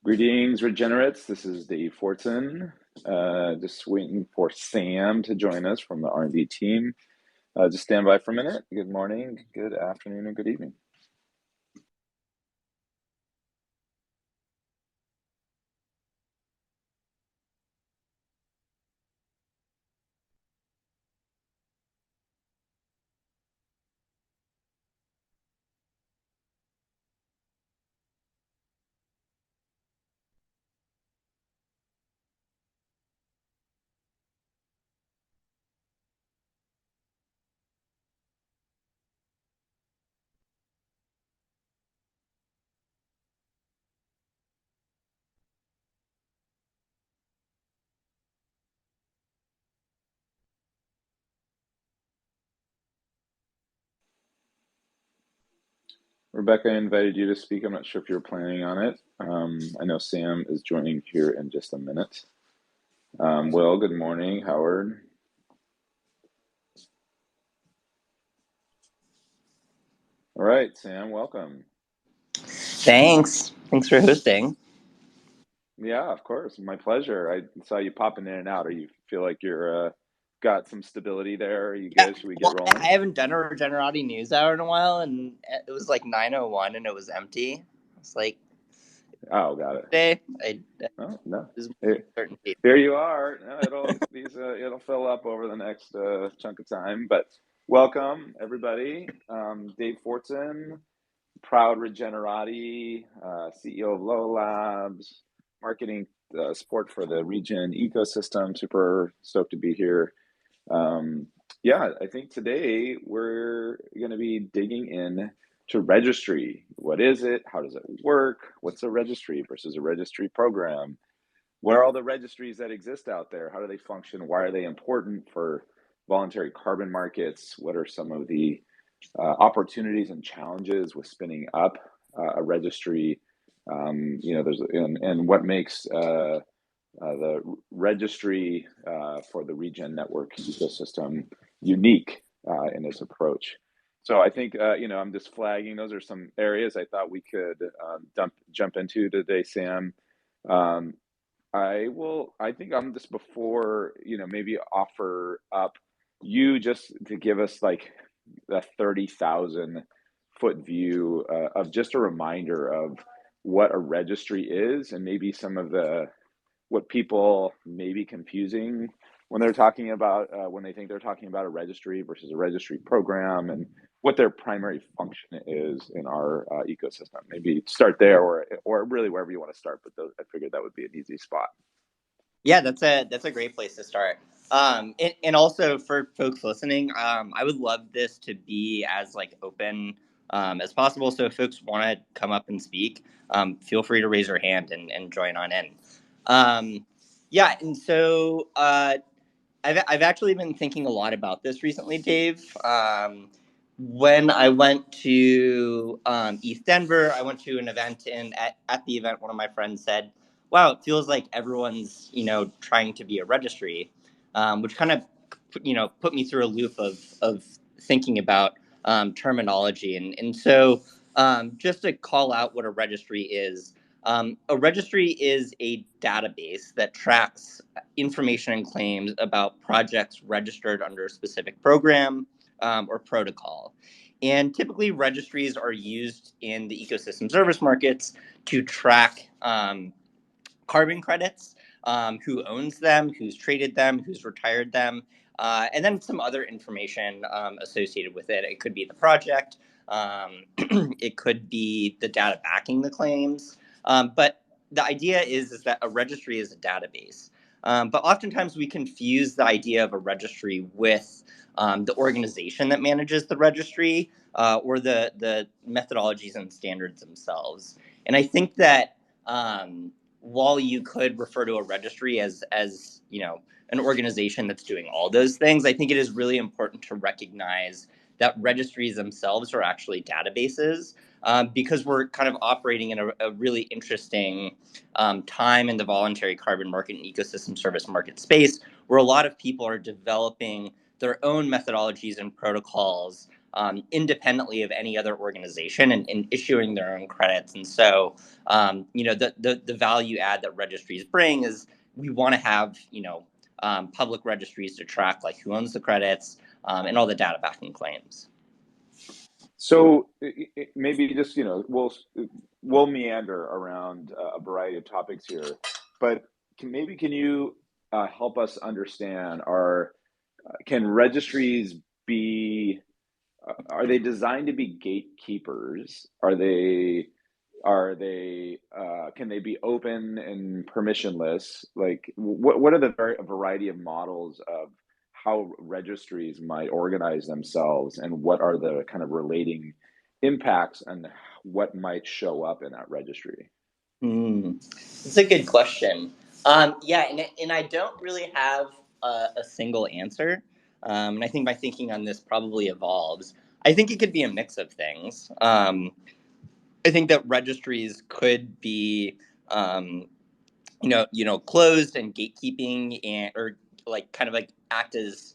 Greetings, Regenerates. This is Dave Fortson. Just waiting for Sam to join us from the R&D team. Just stand by for a minute. Good morning, good afternoon, and good evening. Rebecca, I invited you to speak. I'm not sure if you're planning on it. I know Sam is joining here in just a minute. Will, good morning. Howard. All right, Sam, welcome. Thanks for hosting. Yeah, of course. My pleasure. I saw you popping in and out. Are you feel like you're got some stability there? Are you Yeah, good? Should we get well, I rolling? haven't done a Regenerati News Hour in a while, and it was like 9:01, and it was empty. It's like Oh, got it. today, Oh, no. there's Here, certainty. here you are. No, it'll fill up over the next chunk of time. But welcome everybody. Dave Fortson, proud Regenerati, CEO of Low Labs, marketing support for the Regen ecosystem. Super stoked to be here. Um, yeah, I think today we're going to be digging in to registry. What is it? How does it work? What's a registry versus a registry program? What are all the registries that exist out there? How do they function? Why are they important for voluntary carbon markets? What are some of the opportunities and challenges with spinning up a registry? There's and what makes the registry for the Regen network ecosystem unique in its approach. So I think I'm just flagging. Those are some areas I thought we could jump into today, Sam. Um, I think I'm just before, maybe offer up you just to give us like the 30,000 foot view of just a reminder of what a registry is and maybe some of the what people may be confusing when they're talking about when they think they're talking about a registry versus a registry program and what their primary function is in our ecosystem. Maybe start there, or really wherever you want to start. But I figured that would be an easy spot. Yeah, that's a great place to start. And also for folks listening, I would love this to be as like open as possible. So if folks want to come up and speak, feel free to raise your hand and join on in. Yeah, and so I've actually been thinking a lot about this recently, Dave. When I went to East Denver, I went to an event, and at the event, one of my friends said, "Wow, it feels like everyone's trying to be a registry," which kind of put me through a loop of thinking about terminology, and so just to call out what a registry is. A registry is a database that tracks information and claims about projects registered under a specific program or protocol. And typically, registries are used in the ecosystem service markets to track carbon credits, who owns them, who's traded them, who's retired them, and then some other information associated with it. It could be the project, it could be the data backing the claims, but the idea is that a registry is a database. But oftentimes we confuse the idea of a registry with the organization that manages the registry or the methodologies and standards themselves. And I think that while you could refer to a registry as an organization that's doing all those things, I think it is really important to recognize that registries themselves are actually databases, because we're kind of operating in a really interesting time in the voluntary carbon market and ecosystem service market space, where a lot of people are developing their own methodologies and protocols independently of any other organization and issuing their own credits. And so, the value add that registries bring is we want to have, public registries to track like who owns the credits and all the data backing claims. So maybe just we'll meander around a variety of topics here, but can you help us understand can registries be are they designed to be gatekeepers? Are they can they be open and permissionless? Like what are the variety of models of how registries might organize themselves, and what are the kind of relating impacts and what might show up in that registry? That's a good question. Yeah, and I don't really have a single answer. And I think my thinking on this probably evolves. I think it could be a mix of things. I think that registries could be, closed and gatekeeping, and or like kind of like act as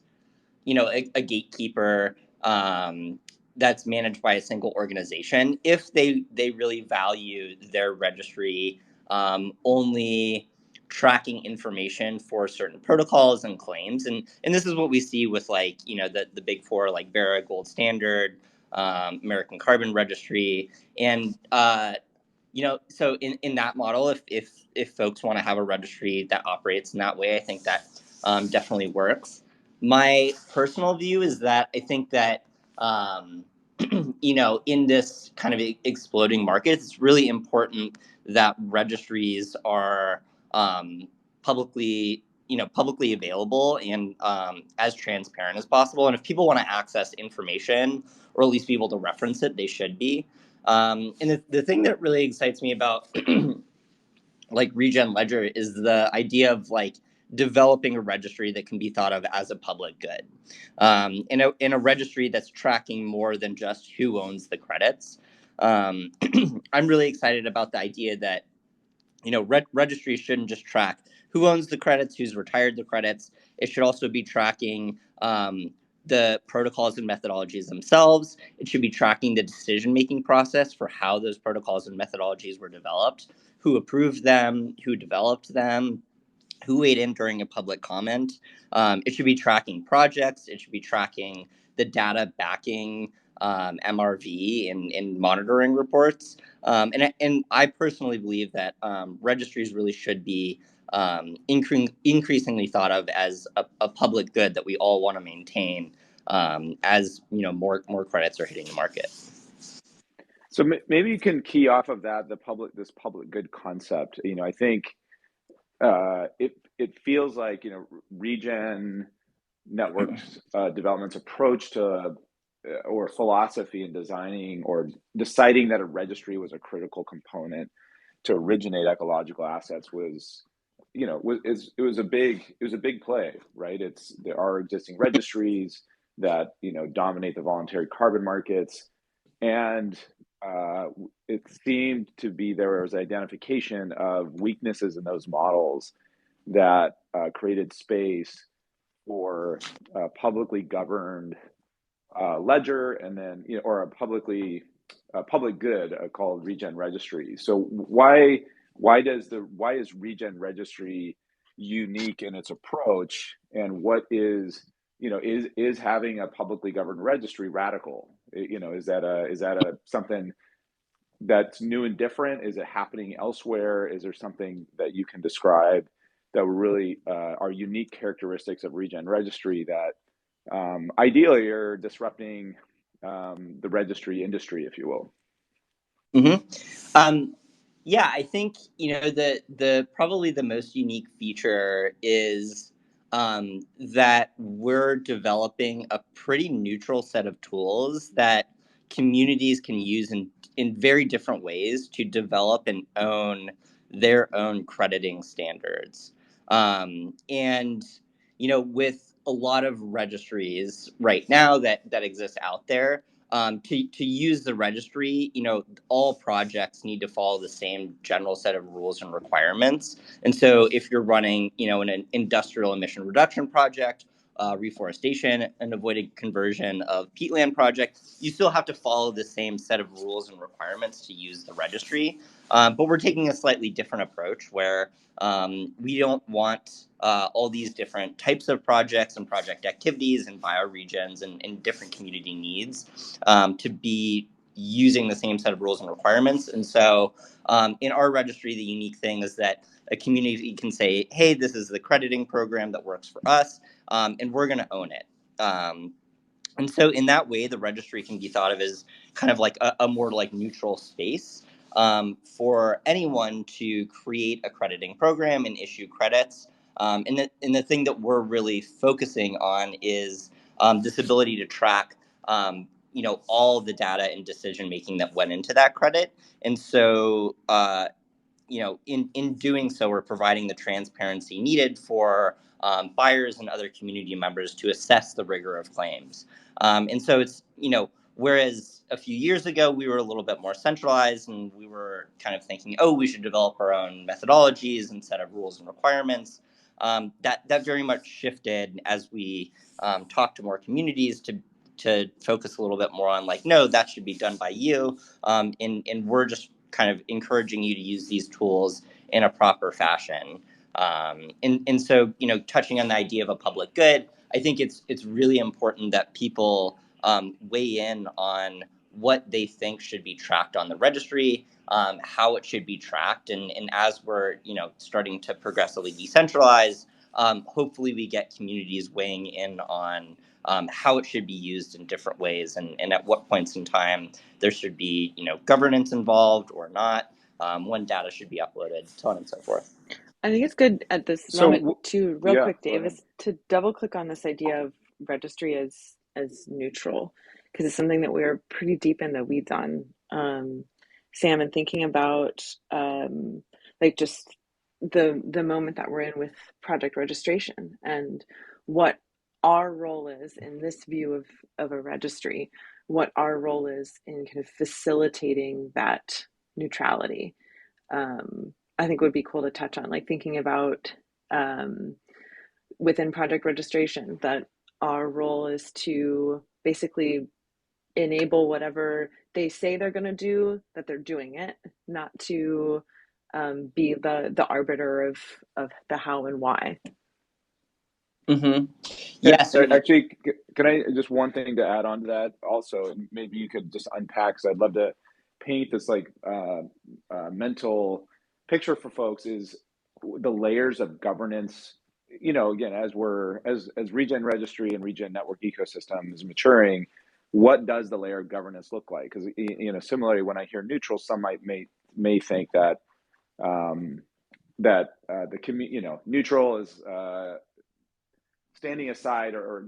a gatekeeper that's managed by a single organization if they really value their registry only tracking information for certain protocols and claims. And this is what we see with like the big four, like Vera Gold Standard, American Carbon Registry. And so in that model, if folks want to have a registry that operates in that way, I think that definitely works. My personal view is that I think that um, in this kind of exploding market, it's really important that registries are um, publicly publicly available and as transparent as possible. And if people want to access information or at least be able to reference it, they should be. And the thing that really excites me about like Regen Ledger is the idea of like developing a registry that can be thought of as a public good, in a registry that's tracking more than just who owns the credits. Um, I'm really excited about the idea that registries shouldn't just track who owns the credits, who's retired the credits. It should also be tracking the protocols and methodologies themselves. It should be tracking the decision-making process for how those protocols and methodologies were developed, who approved them, who developed them, who weighed in during a public comment. It should be tracking projects. It should be tracking the data backing MRV and monitoring reports. And I personally believe that registries really should be increasingly thought of as a public good that we all want to maintain as more credits are hitting the market. So maybe you can key off of that this public good concept. I think it feels like Regen Networks development's approach to or philosophy in designing or deciding that a registry was a critical component to originate ecological assets was it was a big play, right? There are existing registries that dominate the voluntary carbon markets, and it seemed to be there was identification of weaknesses in those models that created space for a publicly governed ledger, and then or a public good called Regen Registry. So why is Regen Registry unique in its approach, and what is having a publicly governed registry radical? Is that a something that's new and different? Is it happening elsewhere? Is there something that you can describe that really are unique characteristics of Regen Registry that ideally are disrupting the registry industry, if you will? Mm-hmm. Yeah, I think the probably the most unique feature is that we're developing a pretty neutral set of tools that communities can use in very different ways to develop and own their own crediting standards. And with a lot of registries right now that exist out there, to use the registry, all projects need to follow the same general set of rules and requirements. And so if you're running, an industrial emission reduction project reforestation and avoided conversion of peatland projects, you still have to follow the same set of rules and requirements to use the registry. But we're taking a slightly different approach where we don't want all these different types of projects and project activities and bioregions and different community needs to be using the same set of rules and requirements. And so in our registry, the unique thing is that a community can say, hey, this is the crediting program that works for us, and we're going to own it. And so in that way, the registry can be thought of as kind of like a more like neutral space for anyone to create a crediting program and issue credits. And the thing that we're really focusing on is this ability to track all the data and decision making that went into that credit. And so in doing so, we're providing the transparency needed for buyers and other community members to assess the rigor of claims. And so it's, whereas a few years ago, we were a little bit more centralized and we were kind of thinking, oh, we should develop our own methodologies and set of rules and requirements. That very much shifted as we talked to more communities to focus a little bit more on like, no, that should be done by you. And we're just kind of encouraging you to use these tools in a proper fashion. And so, touching on the idea of a public good, I think it's really important that people weigh in on what they think should be tracked on the registry, how it should be tracked. And as we're, starting to progressively decentralize, hopefully we get communities weighing in on how it should be used in different ways and at what points in time there should be, governance involved or not, when data should be uploaded, so on and so forth. I think it's good at this moment to, real quick, Dave, is to double click on this idea of registry as neutral, because it's something that we're pretty deep in the weeds on, Sam, and thinking about like just the moment that we're in with project registration and what our role is in this view of a registry, what our role is in kind of facilitating that neutrality. I think would be cool to touch on, like thinking about within project registration that our role is to basically enable whatever they say they're going to do, that they're doing it, not to be the arbiter of the how and why. Mm-hmm. Yeah, certainly. Actually, can I just one thing to add on to that also? Maybe you could just unpack, because I'd love to paint this like mental picture for folks, is the layers of governance. Again, as Regen Registry and Regen Network ecosystem is maturing, what does the layer of governance look like? Because similarly, when I hear neutral, some may think that the neutral is standing aside or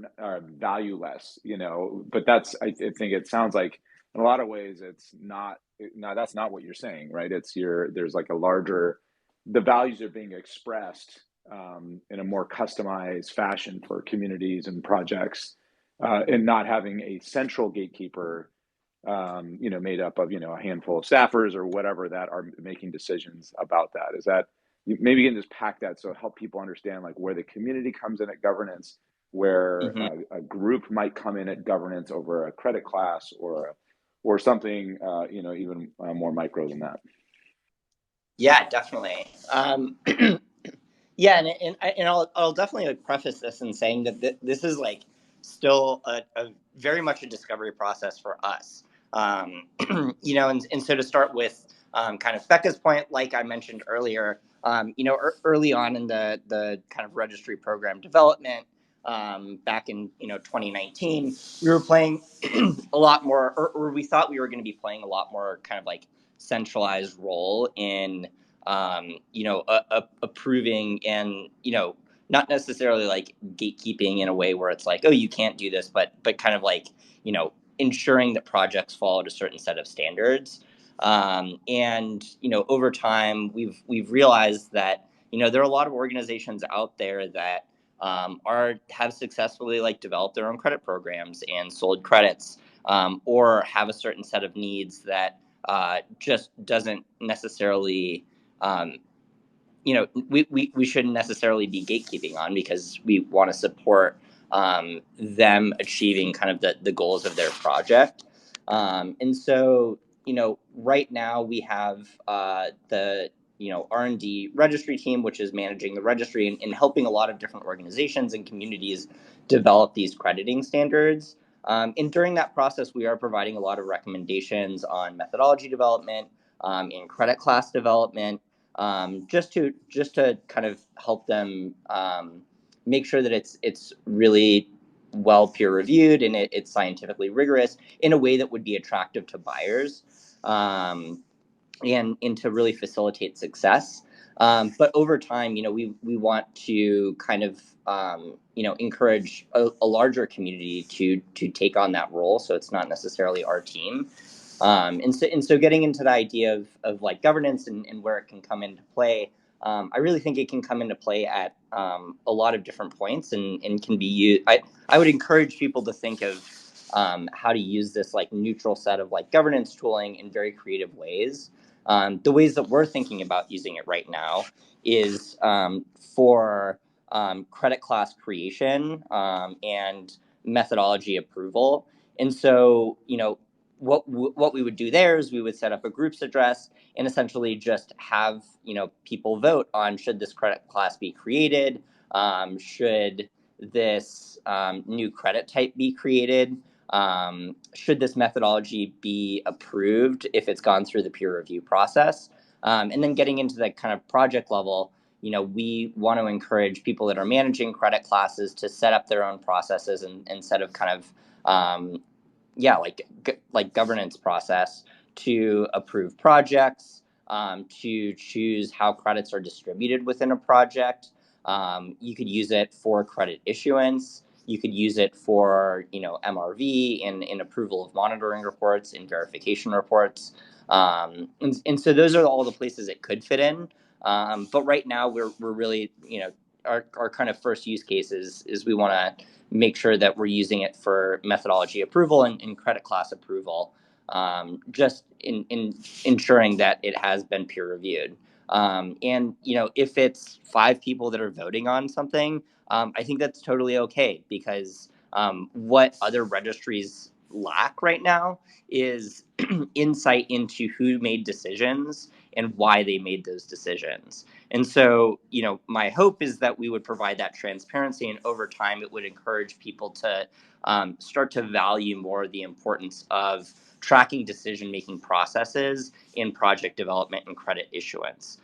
valueless, but I think it sounds like in a lot of ways it's not. No, that's not what you're saying, right? There's like a larger, the values are being expressed in a more customized fashion for communities and projects, and not having a central gatekeeper, made up of, a handful of staffers or whatever that are making decisions about that. Is that, maybe you can just pack that so help people understand like where the community comes in at governance, where a group might come in at governance over a credit class or something, even more micro than that. Yeah, definitely. Yeah, and I'll definitely like preface this in saying that this is like still a very much a discovery process for us. And so to start with, kind of Becca's point, like I mentioned earlier, early on in the kind of registry program development, back in 2019, we were playing a lot more, or we thought we were going to be playing a lot more kind of like centralized role in approving and, not necessarily like gatekeeping in a way where it's like, oh, you can't do this, but kind of like, ensuring that projects followed a certain set of standards. And, over time, we've realized that, there are a lot of organizations out there that have successfully like developed their own credit programs and sold credits, or have a certain set of needs that just doesn't necessarily we shouldn't necessarily be gatekeeping on, because we want to support them achieving kind of the goals of their project. And so, right now we have the R&D registry team, which is managing the registry and helping a lot of different organizations and communities develop these crediting standards. And during that process, we are providing a lot of recommendations on methodology development, and credit class development, just to kind of help them make sure that it's really well peer reviewed and it's scientifically rigorous in a way that would be attractive to buyers, and to really facilitate success. But over time, we want to kind of encourage a larger community to take on that role. So it's not necessarily our team. And so getting into the idea of like governance and where it can come into play, I really think it can come into play at a lot of different points and can be used. I would encourage people to think of how to use this like neutral set of like governance tooling in very creative ways. The ways that we're thinking about using it right now is for credit class creation and methodology approval. And so, what we would do there is we would set up a groups address and essentially just have people vote on should this credit class be created, should this new credit type be created, should this methodology be approved if it's gone through the peer review process, and then getting into the kind of project level. We want to encourage people that are managing credit classes to set up their own processes and instead of kind of like governance process to approve projects, to choose how credits are distributed within a project. You could use it for credit issuance. You could use it for MRV and approval of monitoring reports and verification reports. And so those are all the places it could fit in. But right now we're really our kind of first use case is we want to make sure that we're using it for methodology approval and credit class approval, just in ensuring that it has been peer reviewed. And if it's 5 people that are voting on something, I think that's totally okay, because what other registries lack right now is insight into who made decisions and why they made those decisions. And so, my hope is that we would provide that transparency, and over time, it would encourage people to start to value more the importance of tracking decision-making processes in project development and credit issuance.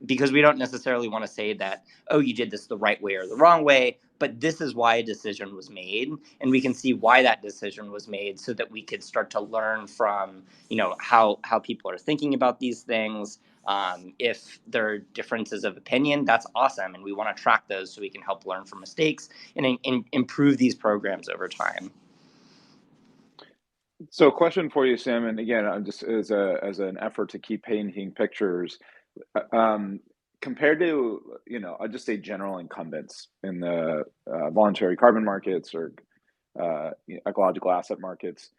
Because we don't necessarily want to say that, oh, you did this the right way or the wrong way, but this is why a decision was made, and we can see why that decision was made so that we could start to learn from, how people are thinking about these things. If there are differences of opinion, that's awesome, and we want to track those so we can help learn from mistakes and improve these programs over time. So, question for you, Sam, and again, I'm just as an effort to keep painting pictures, compared to I'll just say general incumbents in the voluntary carbon markets or ecological asset markets.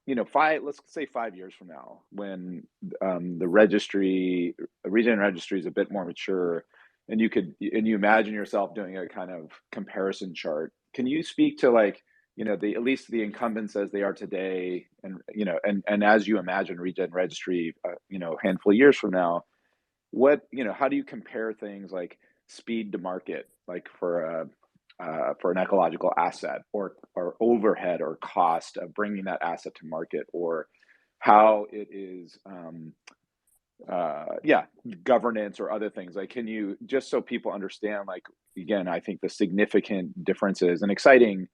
Let's say 5 years from now, when the Regen Registry is a bit more mature, and you imagine yourself doing a kind of comparison chart. Can you speak to like at least the incumbents as they are today, and and as you imagine Regen Registry, a handful of years from now, how do you compare things like speed to market, like for an ecological asset, or overhead or cost of bringing that asset to market, or how it is governance or other things? Like, can you, just so people understand, like, again, I think the significant differences and exciting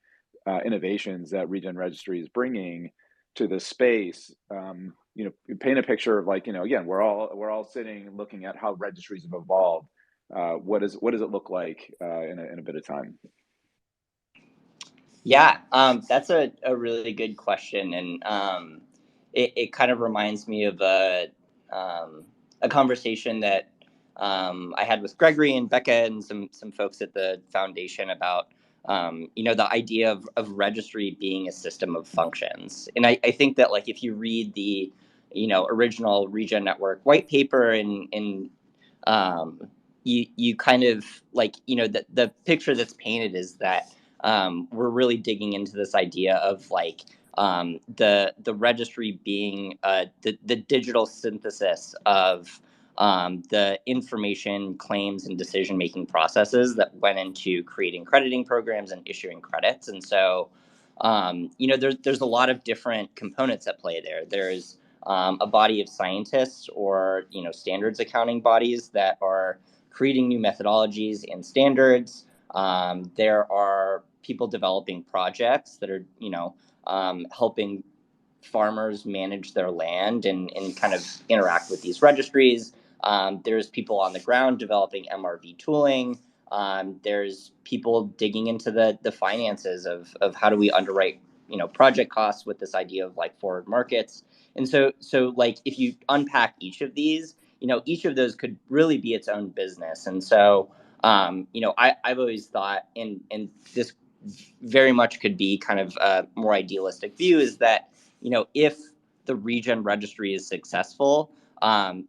innovations that Regen Registry is bringing to this space, paint a picture of, like, again, we're all sitting looking at how registries have evolved. What does it look like in a bit of time? Yeah, that's a really good question, and it kind of reminds me of a conversation that I had with Gregory and Becca and some folks at the foundation about the idea of registry being a system of functions. And I think that, like, if you read the original Regen Network white paper, and you kind of, like, the picture that's painted is that we're really digging into this idea of like the registry being the digital synthesis of the information, claims, and decision-making processes that went into creating crediting programs and issuing credits. And so, there's a lot of different components at play there. There's a body of scientists or, standards accounting bodies that are creating new methodologies and standards. There are people developing projects that are, helping farmers manage their land and kind of interact with these registries. There's people on the ground developing MRV tooling. There's people digging into the finances of how do we underwrite, project costs with this idea of like forward markets. And so like if you unpack each of these, each of those could really be its own business. And so, I've always thought, and this very much could be kind of a more idealistic view, is that, if the Regen Registry is successful,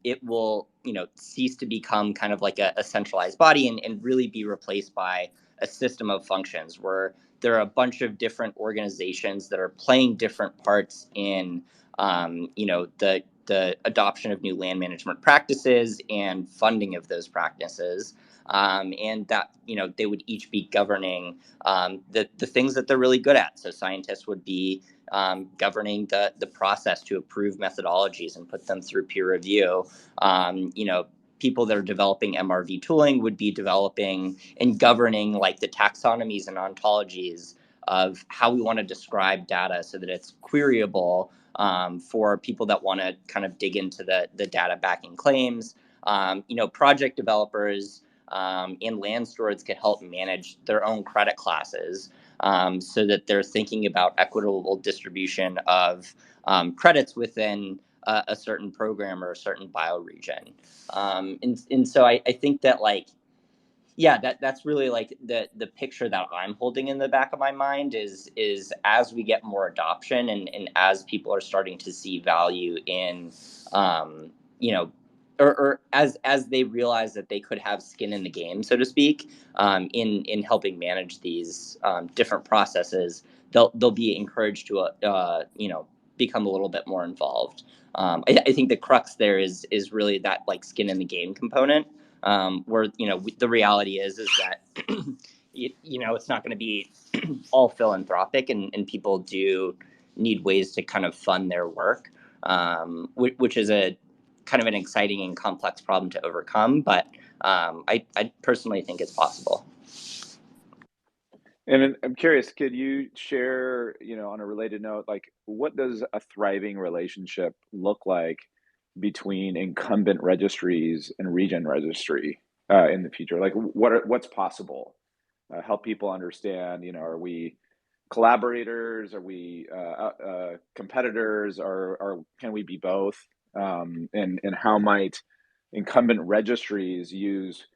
it will, cease to become kind of like a centralized body and really be replaced by a system of functions where there are a bunch of different organizations that are playing different parts in, the adoption of new land management practices and funding of those practices. And that, they would each be governing the things that they're really good at. So scientists would be governing the process to approve methodologies and put them through peer review. People that are developing MRV tooling would be developing and governing like the taxonomies and ontologies of how we want to describe data so that it's queryable for people that want to kind of dig into the data backing claims. Project developers and land stewards could help manage their own credit classes so that they're thinking about equitable distribution of credits within a certain program or a certain bioregion. And so I think that like, yeah, that's really like the picture that I'm holding in the back of my mind is as we get more adoption and as people are starting to see value in, or as they realize that they could have skin in the game, so to speak, in helping manage these different processes, they'll be encouraged to become a little bit more involved. I think the crux there is really that like skin in the game component, where the reality is that it's not going to be all philanthropic, and people do need ways to kind of fund their work, which is a kind of an exciting and complex problem to overcome, but I personally think it's possible. And I'm curious, could you share, on a related note, like what does a thriving relationship look like between incumbent registries and Regen Registry in the future? Like what's possible? Help people understand, are we collaborators? Are we competitors? Or can we be both? And how might incumbent registries use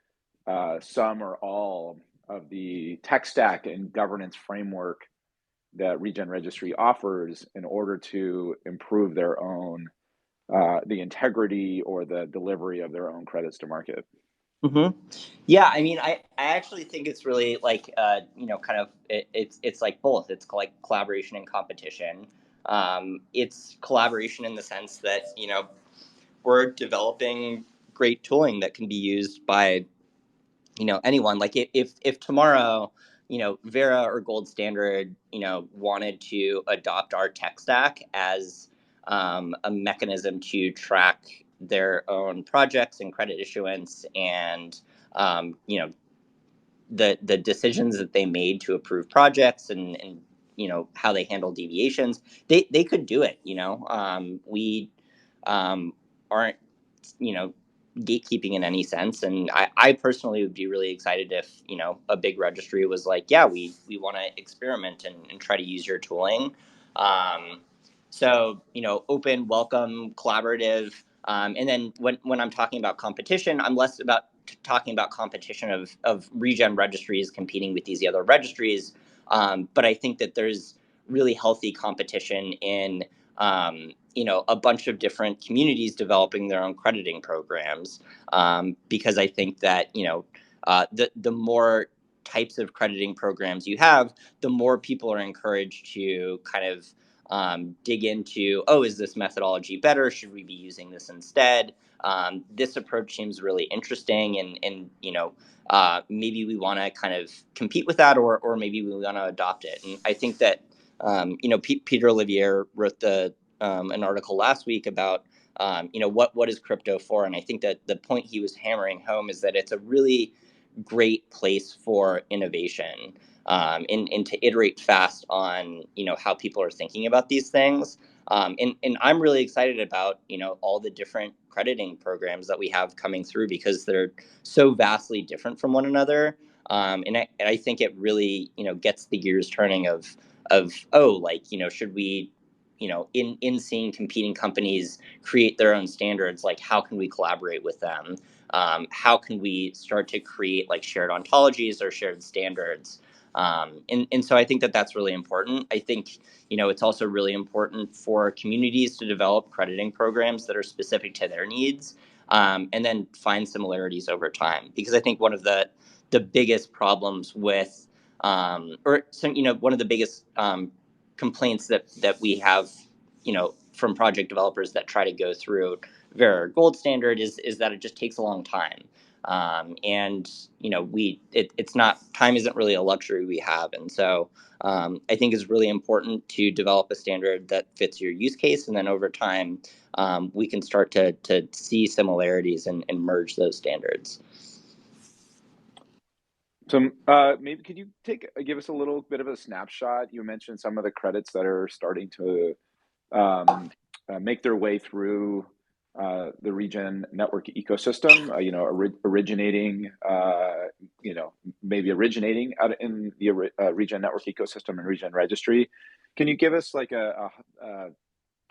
some or all of the tech stack and governance framework that Regen Registry offers in order to improve their own the integrity or the delivery of their own credits to market? Mm-hmm. Yeah, I mean, I actually think it's really like kind of it's like both. It's like collaboration and competition. It's collaboration in the sense that we're developing great tooling that can be used by anyone. Like if tomorrow Vera or Gold Standard wanted to adopt our tech stack as a mechanism to track their own projects and credit issuance and the decisions that they made to approve projects and how they handle deviations, they could do it. We aren't gatekeeping in any sense, and I personally would be really excited if a big registry was like, yeah, we want to experiment and try to use your tooling. So open, welcome, collaborative, and then when I'm talking about competition, I'm less about talking about competition of Regen registries competing with these other registries, but I think that there's really healthy competition in a bunch of different communities developing their own crediting programs, because I think that the more types of crediting programs you have, the more people are encouraged to kind of dig into, oh, is this methodology better? Should we be using this instead? This approach seems really interesting, and maybe we want to kind of compete with that, or maybe we want to adopt it. And I think that Peter Olivier wrote an article last week about what is crypto for, and I think that the point he was hammering home is that it's a really great place for innovation, and to iterate fast on how people are thinking about these things. And I'm really excited about all the different crediting programs that we have coming through, because they're so vastly different from one another. And I think it really gets the gears turning of should we in seeing competing companies create their own standards, like how can we collaborate with them? How can we start to create like shared ontologies or shared standards? And so I think that that's really important. I think it's also really important for communities to develop crediting programs that are specific to their needs, and then find similarities over time. Because I think one of the biggest problems with one of the biggest complaints that we have, from project developers that try to go through Vera Gold Standard is that it just takes a long time. And it's not, time isn't really a luxury we have. And so I think it's really important to develop a standard that fits your use case, and then over time we can start to see similarities and merge those standards. So maybe could you give us a little bit of a snapshot? You mentioned some of the credits that are starting to make their way through the Regen network ecosystem, originating, maybe originating out in the Regen network ecosystem and Regen Registry. Can you give us like a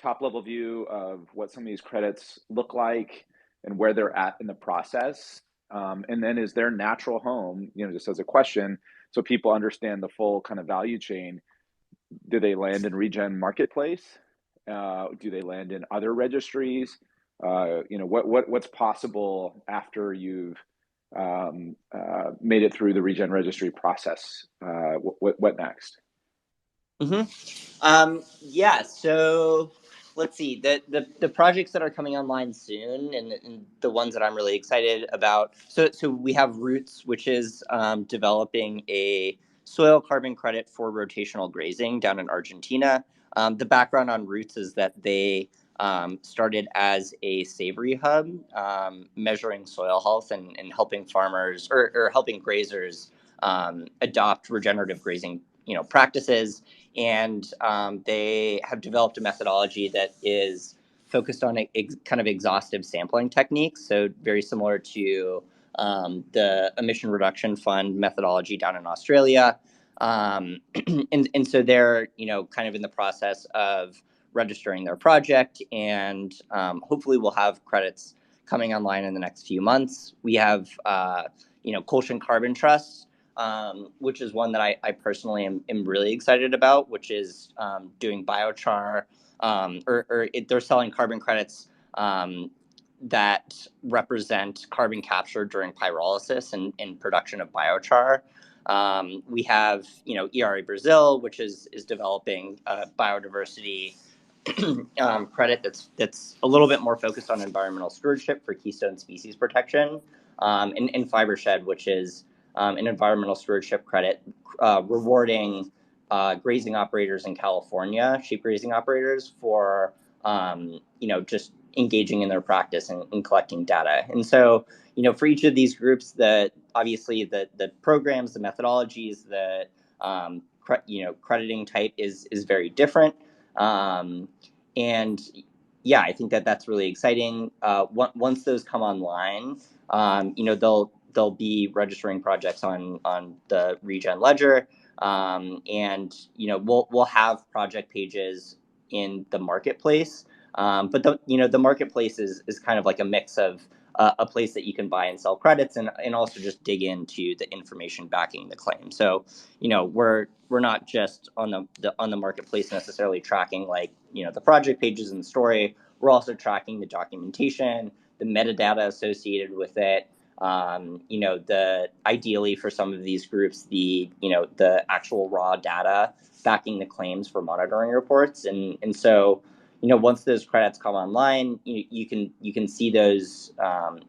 top level view of what some of these credits look like and where they're at in the process? And then is their natural home, just as a question, so people understand the full kind of value chain, do they land in Regen Marketplace? Do they land in other registries? What's possible after you've made it through the Regen Registry process? What next? Mm-hmm. So let's see, the projects that are coming online soon, and the ones that I'm really excited about. So we have Roots, which is developing a soil carbon credit for rotational grazing down in Argentina. The background on Roots is that they started as a savory hub, measuring soil health and helping farmers or helping grazers adopt regenerative grazing practices. And they have developed a methodology that is focused on kind of exhaustive sampling techniques, so very similar to the emission reduction fund methodology down in Australia. And so they're kind of in the process of registering their project, and hopefully we'll have credits coming online in the next few months. We have Colshan Carbon Trust, which is one that I personally am really excited about, which is doing biochar, they're selling carbon credits that represent carbon capture during pyrolysis and production of biochar. We have ERA Brazil, which is developing biodiversity credit that's a little bit more focused on environmental stewardship for keystone species protection, and Fibershed, which is an environmental stewardship credit rewarding grazing operators in California, sheep grazing operators, for just engaging in their practice and collecting data. And so for each of these groups, obviously the programs, the methodologies, the crediting type is very different. And yeah, I think that's really exciting. Once those come online, they'll be registering projects on the Regen Ledger, and we'll have project pages in the marketplace. But the marketplace is kind of like a mix of a place that you can buy and sell credits, and also just dig into the information backing the claim. So we're not just on the marketplace necessarily tracking the project pages and the story. We're also tracking the documentation, the metadata associated with it, Ideally for some of these groups, the actual raw data backing the claims for monitoring reports, and so once those credits come online, you can see those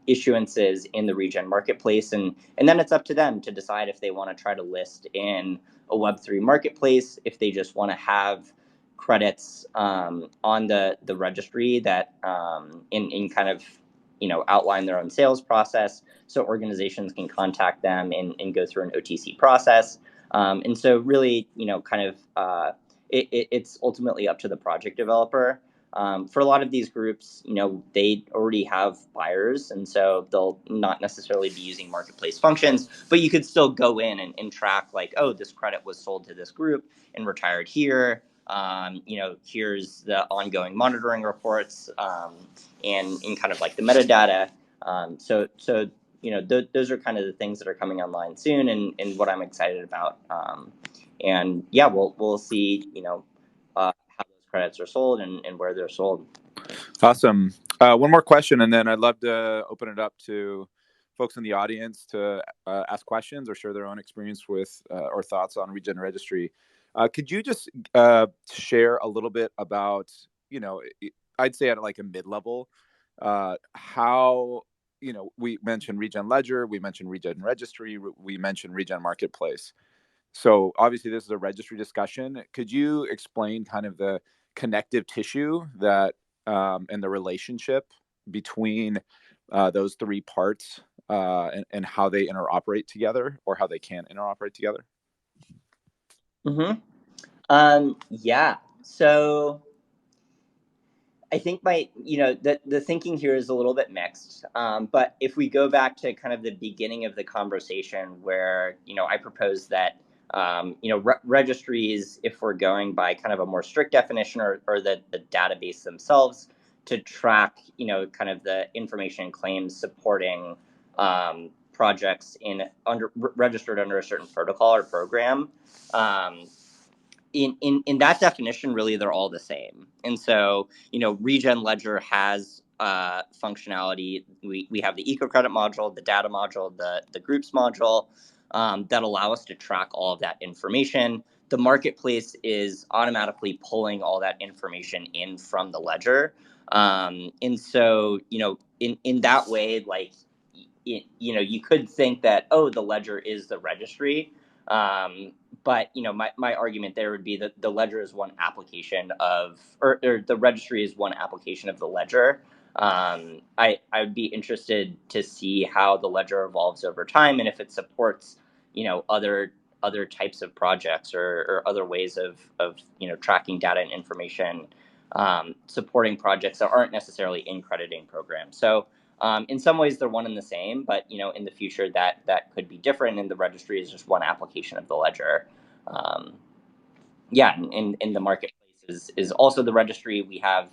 issuances in the Regen marketplace, and then it's up to them to decide if they want to try to list in a Web3 marketplace, if they just want to have credits on the registry that in kind of outline their own sales process, so organizations can contact them and go through an OTC process. And so really, it's ultimately up to the project developer. For a lot of these groups, they already have buyers, and so they'll not necessarily be using marketplace functions, but you could still go in and track like, oh, this credit was sold to this group and retired here. Here's the ongoing monitoring reports, and kind of like the metadata. So those are kind of the things that are coming online soon, and what I'm excited about. And yeah, we'll see, how those credits are sold and where they're sold. Awesome. One more question, and then I'd love to open it up to folks in the audience to ask questions or share their own experience with or thoughts on Regen Registry. Could you just share a little bit about, I'd say at like a mid-level, how, we mentioned Regen Ledger, we mentioned Regen Registry, we mentioned Regen Marketplace. So obviously this is a registry discussion. Could you explain kind of the connective tissue that and the relationship between those three parts and how they interoperate together, or how they can interoperate together? Yeah. So I think the thinking here is a little bit mixed. But if we go back to kind of the beginning of the conversation where, I proposed that, registries, if we're going by kind of a more strict definition, or the database themselves to track, kind of the information claims supporting projects registered under a certain protocol or program. In that definition, really, they're all the same. And so, Regen Ledger has functionality. We have the Ecocredit module, the data module, the groups module that allow us to track all of that information. The marketplace is automatically pulling all that information in from the ledger. And so, in that way, like, you could think that, oh, the ledger is the registry. But my argument there would be that the ledger is one application of, or the registry is one application of the ledger. I would be interested to see how the ledger evolves over time, and if it supports other types of projects, or other ways of tracking data and information, supporting projects that aren't necessarily in crediting programs. So in some ways, they're one and the same, but in the future, that could be different, and the registry is just one application of the ledger. And the marketplace is also the registry. We have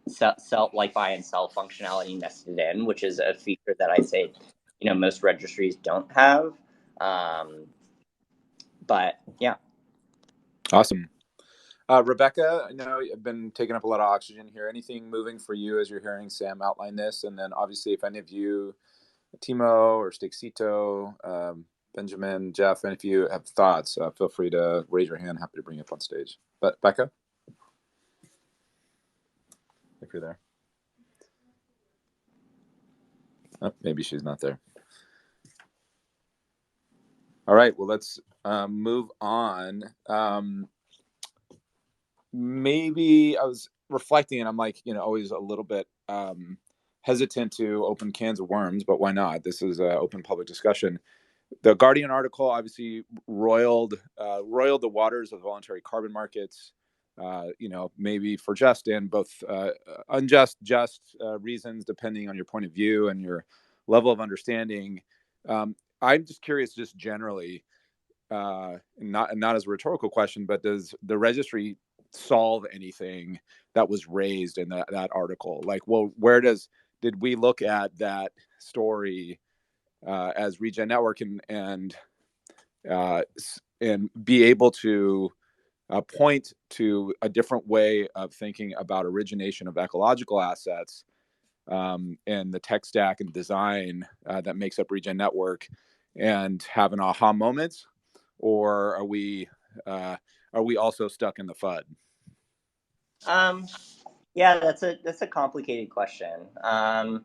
sell like buy and sell functionality nested in, which is a feature that I say most registries don't have. But yeah. Awesome. Rebecca, I know I've been taking up a lot of oxygen here. Anything moving for you as you're hearing Sam outline this? And then obviously, if any of you, Timo or Stixito, Benjamin, Jeff, and if you have thoughts, feel free to raise your hand. Happy to bring you up on stage. But Becca, if you're there. Oh, maybe she's not there. All right, well, let's move on. Maybe I was reflecting, and I'm like, always a little bit hesitant to open cans of worms, but why not? This is an open public discussion. The Guardian article obviously roiled the waters of voluntary carbon markets, maybe for just and both unjust, just reasons, depending on your point of view and your level of understanding. I'm just curious, just generally, not as a rhetorical question, but does the registry solve anything that was raised in that article? Like, well, did we look at that story as Regen Network and be able to point to a different way of thinking about origination of ecological assets and the tech stack and design that makes up Regen Network, and have an aha moment, or are we also stuck in the FUD? Yeah, that's a complicated question. I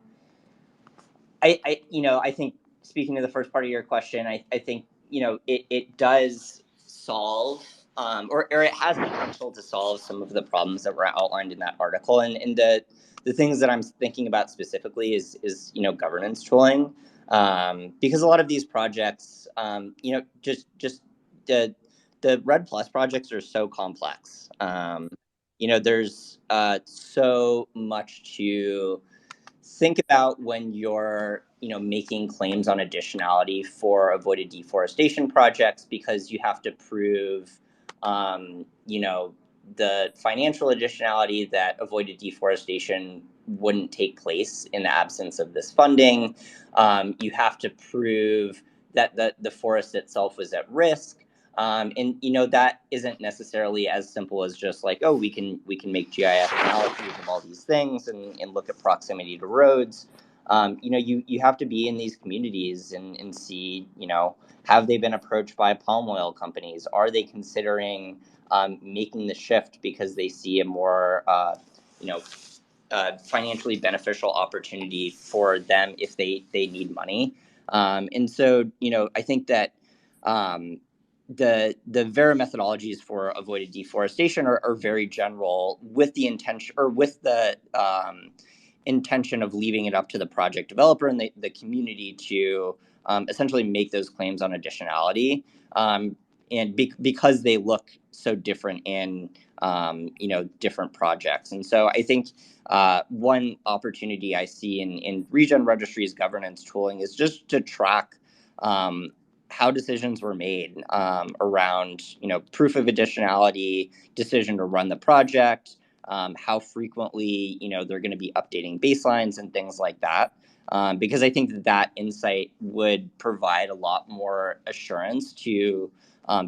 think, speaking to the first part of your question, I think it does solve, or it has potential to solve some of the problems that were outlined in that article, and the things that I'm thinking about specifically is governance tooling, because a lot of these projects, just the Red Plus projects are so complex. There's so much to think about when you're making claims on additionality for avoided deforestation projects, because you have to prove the financial additionality that avoided deforestation wouldn't take place in the absence of this funding. You have to prove that the forest itself was at risk. And that isn't necessarily as simple as just like, oh, we can make GIS analyses of all these things and look at proximity to roads. You have to be in these communities and see, have they been approached by palm oil companies? Are they considering making the shift because they see a more financially beneficial opportunity for them if they need money? And so I think that the Vera methodologies for avoided deforestation are very general, with the intention, or with the intention of leaving it up to the project developer and the community to essentially make those claims on additionality, and because they look so different in different projects. And so I think one opportunity I see in Regen Registry's governance tooling is just to track how decisions were made around, proof of additionality, decision to run the project, how frequently, they're going to be updating baselines and things like that. Because I think that insight would provide a lot more assurance to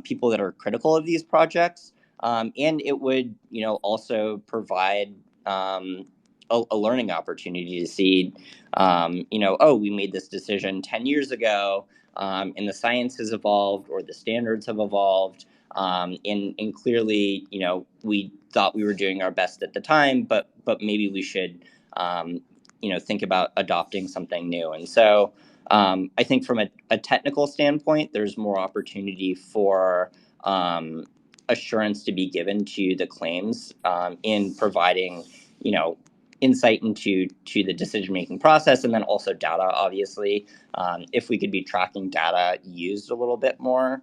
people that are critical of these projects. And it would, also provide a learning opportunity to see, oh, we made this decision 10 years ago, and the science has evolved, or the standards have evolved. And clearly, we thought we were doing our best at the time, but maybe we should, think about adopting something new. And so I think from a technical standpoint, there's more opportunity for assurance to be given to the claims in providing, insight into the decision-making process, and then also data, obviously. If we could be tracking data used a little bit more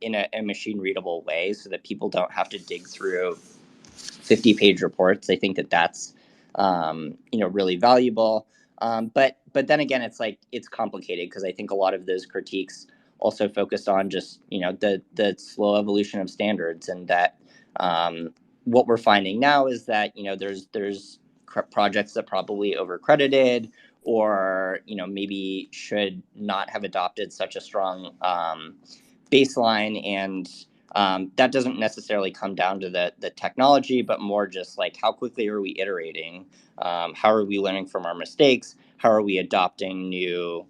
in a machine-readable way, so that people don't have to dig through 50-page reports, I think that's really valuable. But then again, it's complicated, because I think a lot of those critiques also focus on just the slow evolution of standards, and that what we're finding now is that there's projects that probably overcredited, or maybe should not have adopted such a strong baseline, and that doesn't necessarily come down to the technology, but more just like, how quickly are we iterating? How are we learning from our mistakes? How are we adopting new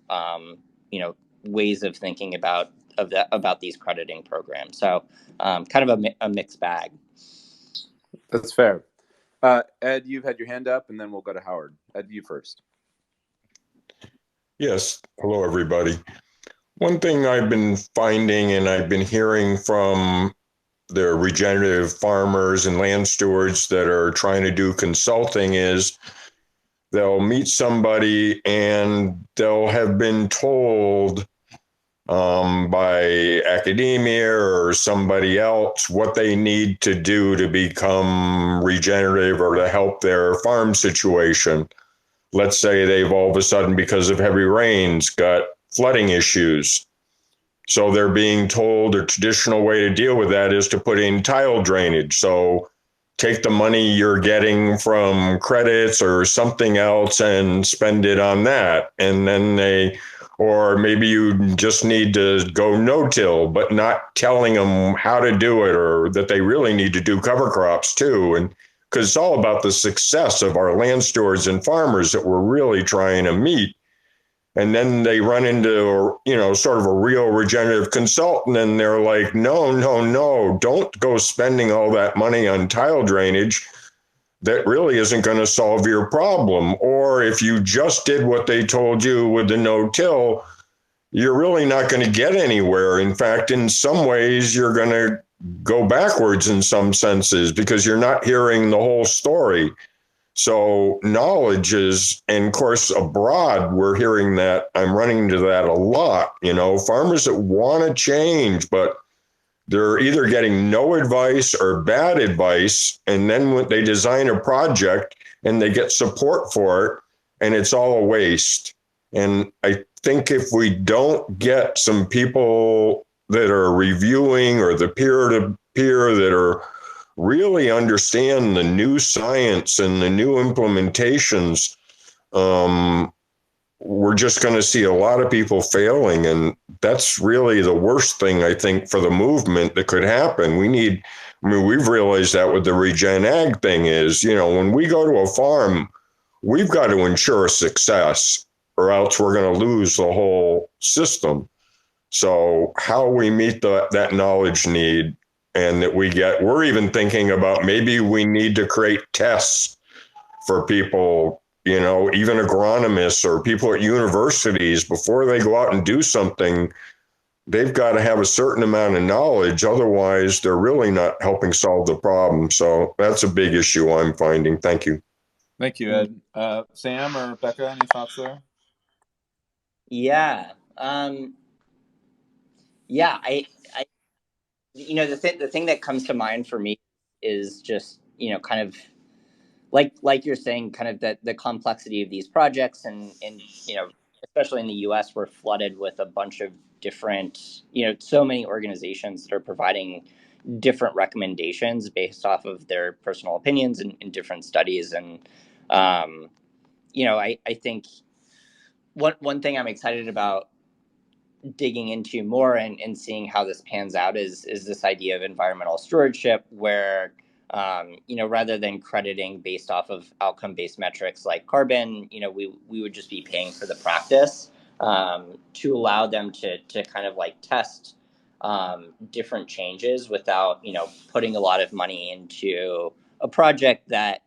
ways of thinking about these crediting programs? So kind of a mixed bag. That's fair. Ed, you've had your hand up, and then we'll go to Howard. Ed, you first. Yes. Hello, everybody. One thing I've been finding, and I've been hearing from the regenerative farmers and land stewards that are trying to do consulting, is they'll meet somebody and they'll have been told by academia or somebody else what they need to do to become regenerative or to help their farm situation. Let's say they've all of a sudden, because of heavy rains, got flooding issues. So they're being told a traditional way to deal with that is to put in tile drainage. So take the money you're getting from credits or something else and spend it on that. And then or maybe you just need to go no-till, but not telling them how to do it, or that they really need to do cover crops too. And because it's all about the success of our land stewards and farmers that we're really trying to meet. And then they run into, sort of a real regenerative consultant, and they're like, no, don't go spending all that money on tile drainage. That really isn't going to solve your problem. Or if you just did what they told you with the no-till, you're really not going to get anywhere. In fact, in some ways, you're going to go backwards in some senses because you're not hearing the whole story. So knowledge is, and of course, abroad, we're hearing that. I'm running into that a lot, farmers that want to change, but they're either getting no advice or bad advice. And then when they design a project and they get support for it, and it's all a waste. And I think if we don't get some people that are reviewing or the peer-to-peer that are really understand the new science and the new implementations, we're just going to see a lot of people failing. And that's really the worst thing, I think, for the movement that could happen. We've realized that with the Regen Ag thing is, when we go to a farm, we've got to ensure success or else we're going to lose the whole system. So how we meet that knowledge need and that we're even thinking about maybe we need to create tests for people, even agronomists or people at universities before they go out and do something. They've got to have a certain amount of knowledge. Otherwise, they're really not helping solve the problem. So that's a big issue I'm finding. Thank you. Thank you, Ed. Sam or Becca, any thoughts there? Yeah. I the thing that comes to mind for me is just, kind of like you're saying, kind of the complexity of these projects, and especially in the US, we're flooded with a bunch of different, so many organizations that are providing different recommendations based off of their personal opinions and different studies. And I think one thing I'm excited about digging into more and seeing how this pans out is this idea of environmental stewardship, where rather than crediting based off of outcome-based metrics like carbon, we would just be paying for the practice, to allow them to kind of like test different changes without putting a lot of money into a project that,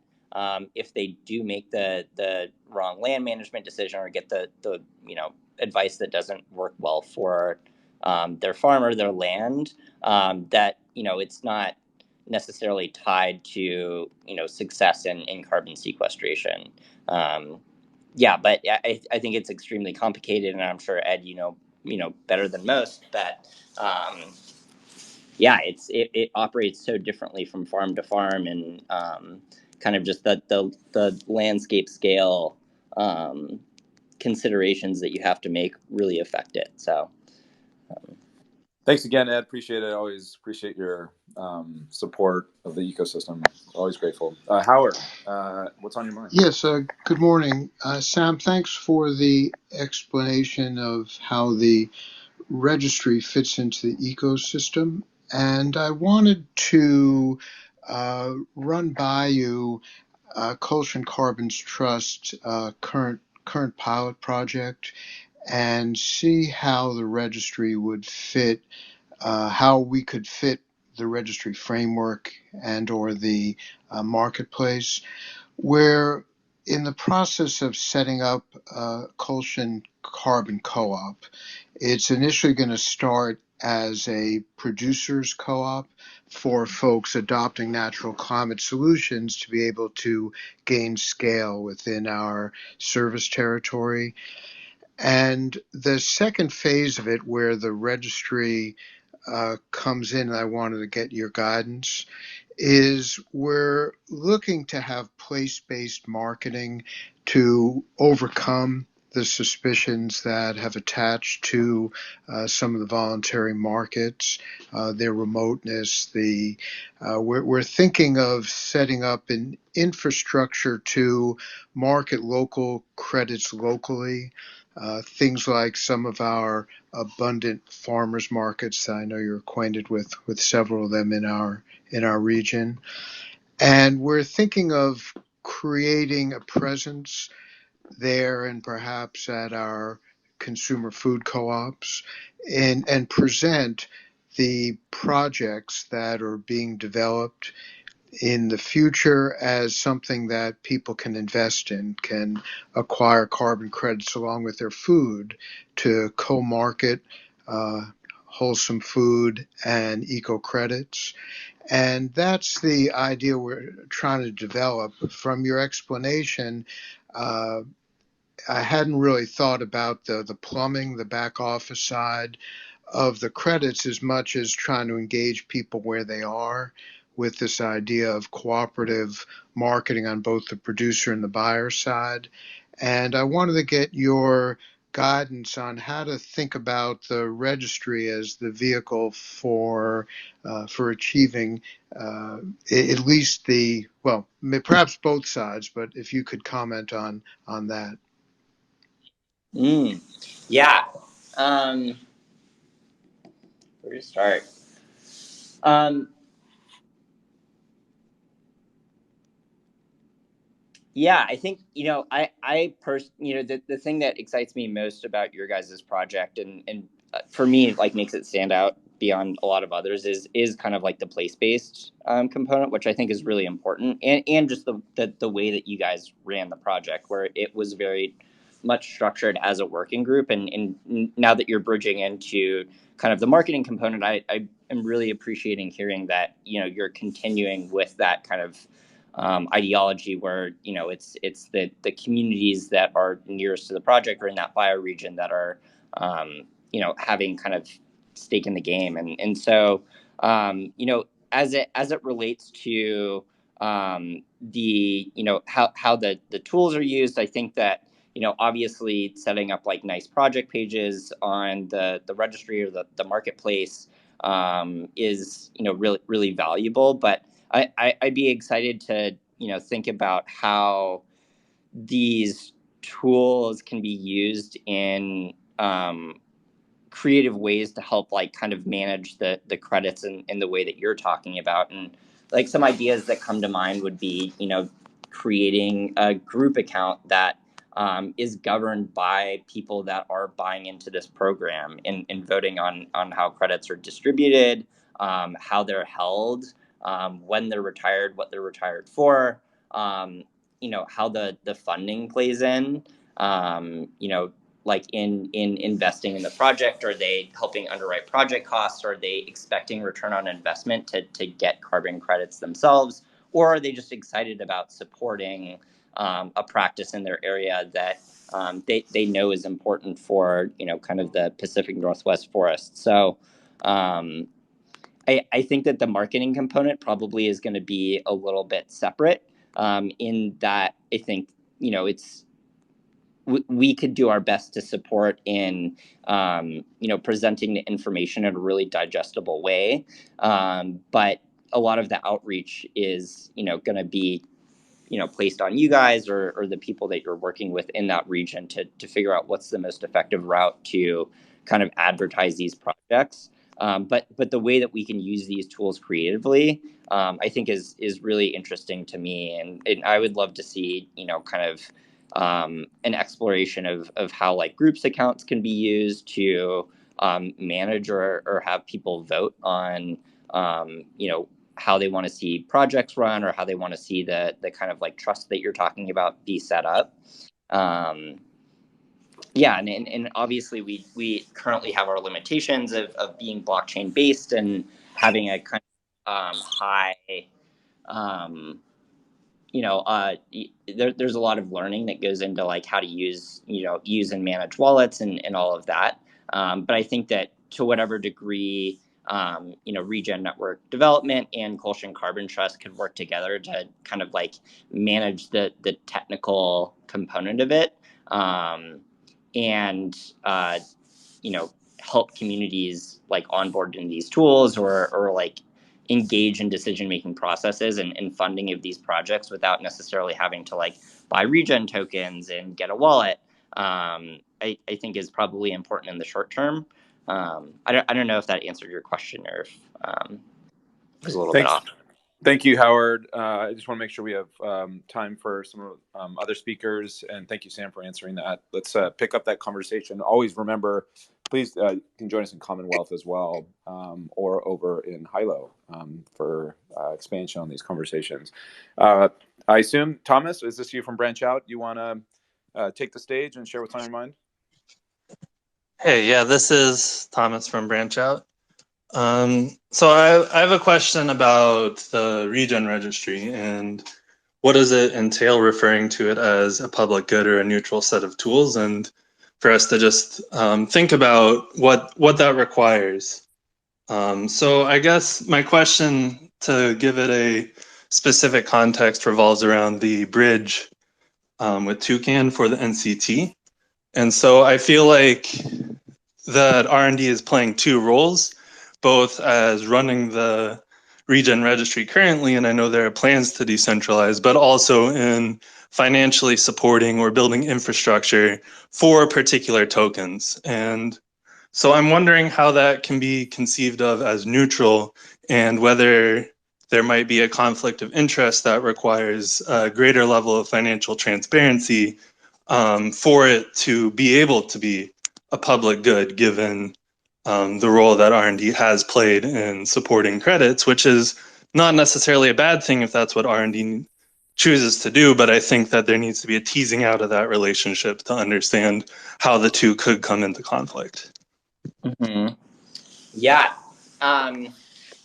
if they do make the wrong land management decision or get the advice that doesn't work well for their farm or their land, that it's not necessarily tied to success in carbon sequestration. But I think it's extremely complicated, and I'm sure Ed, better than most that it operates so differently from farm to farm, and kind of just the landscape scale considerations that you have to make really affect it. So thanks again, Ed. Appreciate it. Always appreciate your support of the ecosystem. Always grateful. Howard, what's on your mind? Yes, good morning. Sam, thanks for the explanation of how the registry fits into the ecosystem. And I wanted to run by you Colson Carbon's Trust current pilot project and see how the registry would fit, how we could fit the registry framework and or the marketplace. We're in the process of setting up Colson Carbon Co-op. It's initially going to start as a producers co-op for folks adopting natural climate solutions to be able to gain scale within our service territory. And the second phase of it, where the registry comes in, and I wanted to get your guidance, is we're looking to have place-based marketing to overcome the suspicions that have attached to some of the voluntary markets, their remoteness. We're thinking of setting up an infrastructure to market local credits locally. Things like some of our abundant farmers markets. I know you're acquainted with several of them in our region. And we're thinking of creating a presence there and perhaps at our consumer food co-ops and present the projects that are being developed in the future as something that people can invest in, can acquire carbon credits along with their food to co-market wholesome food and eco credits. And that's the idea we're trying to develop. From your explanation, uh, I hadn't really thought about the plumbing, the back office side of the credits as much as trying to engage people where they are with this idea of cooperative marketing on both the producer and the buyer side. And I wanted to get your guidance on how to think about the registry as the vehicle for achieving at least the, well, perhaps both sides, but if you could comment on that. Yeah. Where to start? Yeah, I think, the thing that excites me most about your guys' project and for me, like makes it stand out beyond a lot of others is kind of like the place-based component, which I think is really important. And just the way that you guys ran the project, where it was very much structured as a working group. And now that you're bridging into kind of the marketing component, I am really appreciating hearing that, you're continuing with that kind of ideology where it's the communities that are nearest to the project or in that bioregion that are having kind of stake in the game, and so as it relates to how the tools are used, I think that obviously setting up like nice project pages on the registry or the marketplace is really valuable, but I'd be excited to think about how these tools can be used in creative ways to help like kind of manage the credits in the way that you're talking about. And like some ideas that come to mind would be creating a group account that is governed by people that are buying into this program and voting on how credits are distributed, how they're held, when they're retired, what they're retired for, how the funding plays in, like in investing in the project. Are they helping underwrite project costs? Are they expecting return on investment to get carbon credits themselves? Or are they just excited about supporting a practice in their area that they know is important for kind of the Pacific Northwest forest? So I think that the marketing component probably is going to be a little bit separate, in that I think it's we could do our best to support in presenting the information in a really digestible way, but a lot of the outreach is going to be placed on you guys or the people that you're working with in that region to figure out what's the most effective route to kind of advertise these projects. But the way that we can use these tools creatively, I think is really interesting to me, and I would love to see kind of an exploration of how like groups accounts can be used to manage or have people vote on how they want to see projects run or how they want to see the kind of like trust that you're talking about be set up. Yeah, and obviously we currently have our limitations of being blockchain based and having a kind of high there's a lot of learning that goes into like how to use and manage wallets and all of that. But I think that to whatever degree Regen Network Development and Colshan Carbon Trust could work together to kind of like manage the technical component of it, and help communities like onboard in these tools or like engage in decision-making processes and funding of these projects without necessarily having to like buy regen tokens and get a wallet, I think is probably important in the short term. I don't know if that answered your question or if it was a little bit off. Thank you, Howard. I just want to make sure we have time for some other speakers, and thank you, Sam, for answering that. Let's pick up that conversation. Always remember, please, you can join us in Commonwealth as well, or over in Hilo for expansion on these conversations. I assume, Thomas, is this you from Branch Out? You want to take the stage and share what's on your mind? Hey, yeah, this is Thomas from Branch Out. So I have a question about the Regen Registry and what does it entail referring to it as a public good or a neutral set of tools, and for us to just think about what that requires. So I guess my question, to give it a specific context, revolves around the bridge with Toucan for the NCT. And so I feel like that R&D is playing two roles, both as running the Regen Registry currently, and I know there are plans to decentralize, but also in financially supporting or building infrastructure for particular tokens. And so I'm wondering how that can be conceived of as neutral, and whether there might be a conflict of interest that requires a greater level of financial transparency for it to be able to be a public good, given the role that R&D has played in supporting credits, which is not necessarily a bad thing if that's what R&D chooses to do, but I think that there needs to be a teasing out of that relationship to understand how the two could come into conflict. Mm-hmm. Yeah.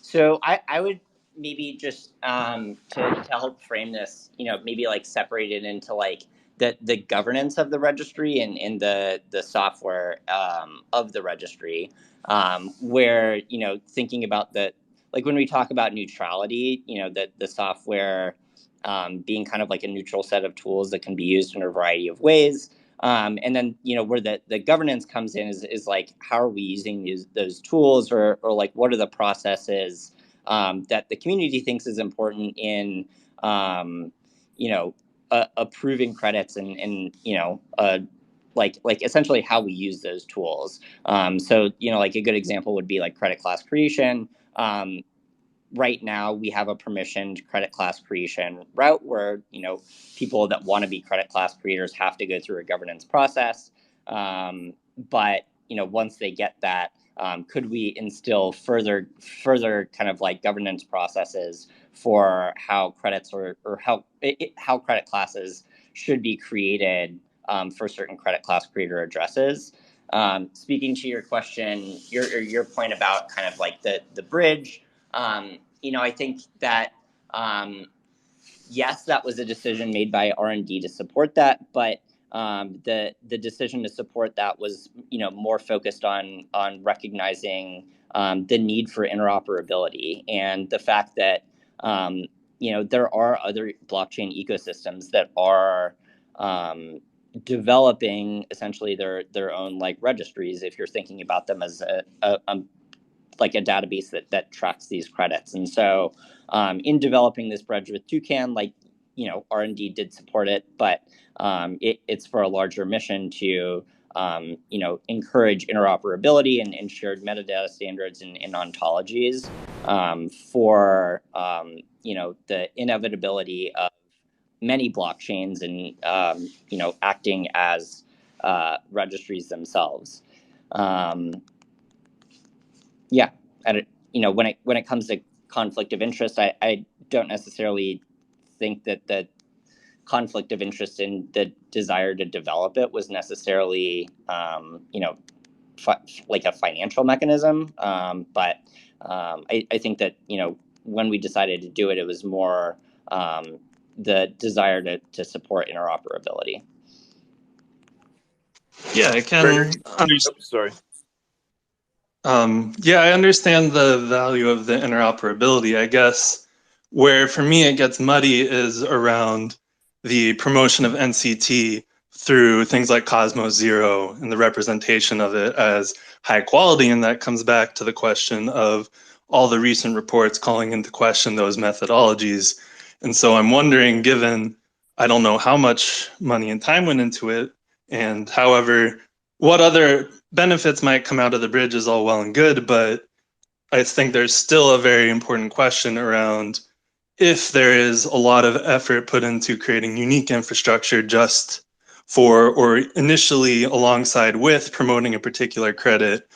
So I would maybe just to help frame this, maybe like separate it into like the governance of the registry and the software of the registry, where thinking about like when we talk about neutrality, the software being kind of like a neutral set of tools that can be used in a variety of ways. And then, where the governance comes in is like, how are we using those tools, or like, what are the processes that the community thinks is important in, approving credits and like essentially how we use those tools. So, like a good example would be like credit class creation. Right now we have a permissioned credit class creation route where people that want to be credit class creators have to go through a governance process, but once they get that, could we instill further kind of like governance processes for how credits or how credit classes should be created for certain credit class creator addresses? Speaking to your question, your point about kind of like the bridge, I think that yes, that was a decision made by R&D to support that, but the decision to support that was more focused on recognizing the need for interoperability and the fact that there are other blockchain ecosystems that are developing essentially their own like registries, if you're thinking about them as like a database that tracks these credits. And so in developing this bridge with Toucan, like, R&D did support it, but it's for a larger mission to, encourage interoperability and shared metadata standards and ontologies for, the inevitability of many blockchains and, acting as registries themselves. Yeah, and when it comes to conflict of interest, I don't necessarily think that the conflict of interest in the desire to develop it was necessarily like a financial mechanism, but I think that when we decided to do it, it was more the desire to support interoperability. Yeah, I can understand. Sorry. Yeah, I understand the value of the interoperability. I guess where for me it gets muddy is around the promotion of NCT through things like Cosmos Zero and the representation of it as high quality. And that comes back to the question of all the recent reports calling into question those methodologies. And so I'm wondering, given I don't know how much money and time went into it, and however, what other benefits might come out of the bridge is all well and good, but I think there's still a very important question around if there is a lot of effort put into creating unique infrastructure just for, or initially alongside with promoting a particular credit,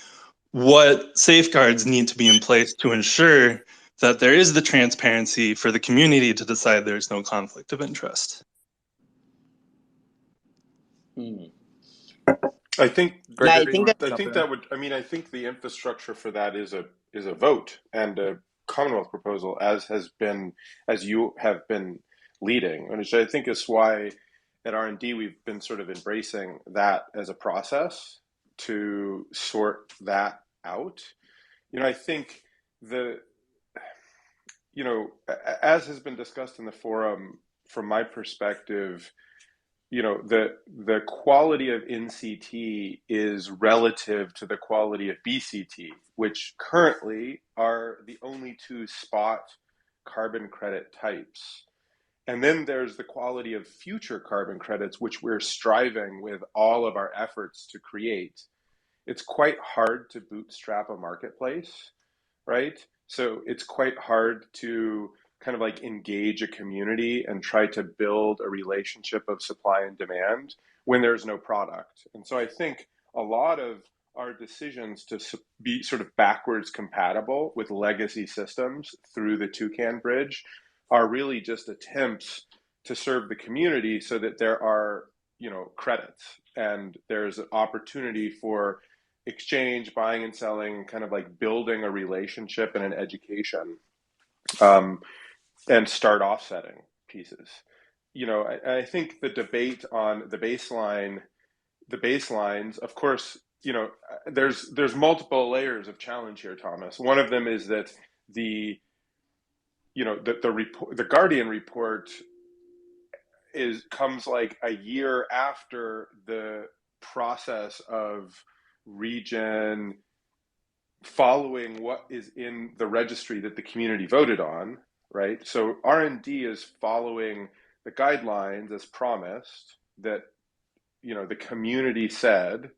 what safeguards need to be in place to ensure that there is the transparency for the community to decide there's no conflict of interest? I think Yeah, Gregor, I think that. I think that would. I mean, I think the infrastructure for that is a vote and a Commonwealth proposal, as you have been leading, which I think is why at R&D we've been sort of embracing that as a process to sort that out. I think as has been discussed in the forum, from my perspective, the quality of NCT is relative to the quality of BCT, which currently are the only two spot carbon credit types. And then there's the quality of future carbon credits, which we're striving with all of our efforts to create. It's quite hard to bootstrap a marketplace, right? So it's quite hard to kind of like engage a community and try to build a relationship of supply and demand when there's no product. And so I think a lot of our decisions to be sort of backwards compatible with legacy systems through the Toucan Bridge are really just attempts to serve the community so that there are, credits and there's an opportunity for exchange, buying and selling, kind of like building a relationship and an education, and start offsetting pieces. I think the debate on the baselines, of course, there's multiple layers of challenge here, Thomas. One of them is that the report, the Guardian report, comes like a year after the process of Regen following what is in the registry that the community voted on, right? So R&D is following the guidelines as promised that, the community said,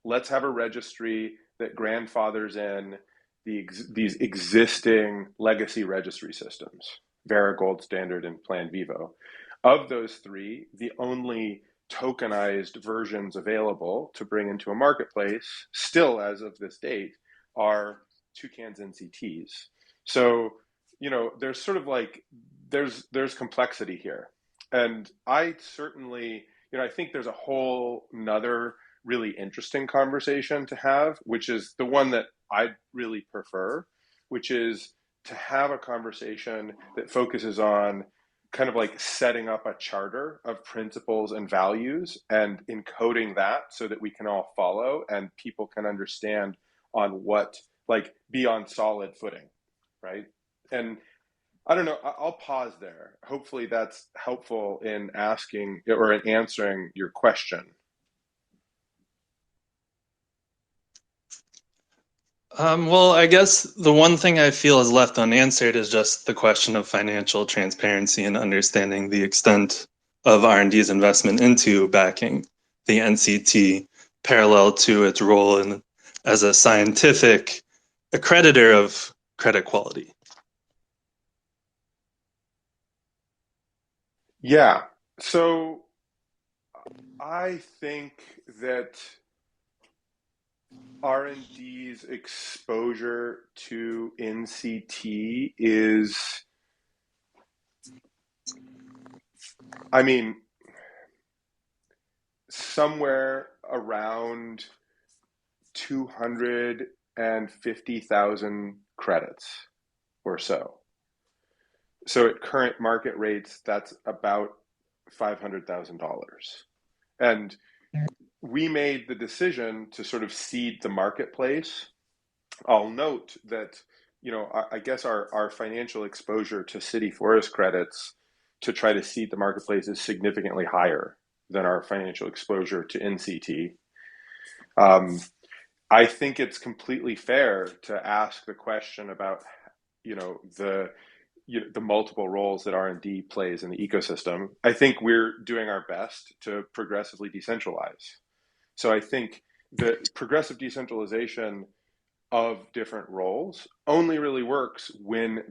let's have a registry that grandfathers in these existing legacy registry systems, Vera Gold Standard and Plan Vivo. Of those three, the only tokenized versions available to bring into a marketplace, still as of this date, are Toucans NCTs. So, there's sort of like, there's complexity here. And I certainly, I think there's a whole nother really interesting conversation to have, which is the one that I really prefer, which is to have a conversation that focuses on kind of like setting up a charter of principles and values and encoding that so that we can all follow and people can understand on what, like, be on solid footing, right? And I don't know, I'll pause there. Hopefully that's helpful in asking or in answering your question. Well, I guess the one thing I feel is left unanswered is just the question of financial transparency and understanding the extent of R&D's investment into backing the NCT parallel to its role as a scientific accreditor of credit quality. Yeah, so I think that R&D's exposure to NCT is, I mean, somewhere around 250,000 credits or so. So at current market rates, that's about $500,000. And we made the decision to sort of seed the marketplace. I'll note that, I guess our financial exposure to city forest credits to try to seed the marketplace is significantly higher than our financial exposure to NCT. I think it's completely fair to ask the question about, the multiple roles that R&D plays in the ecosystem. I think we're doing our best to progressively decentralize. So I think the progressive decentralization of different roles only really works when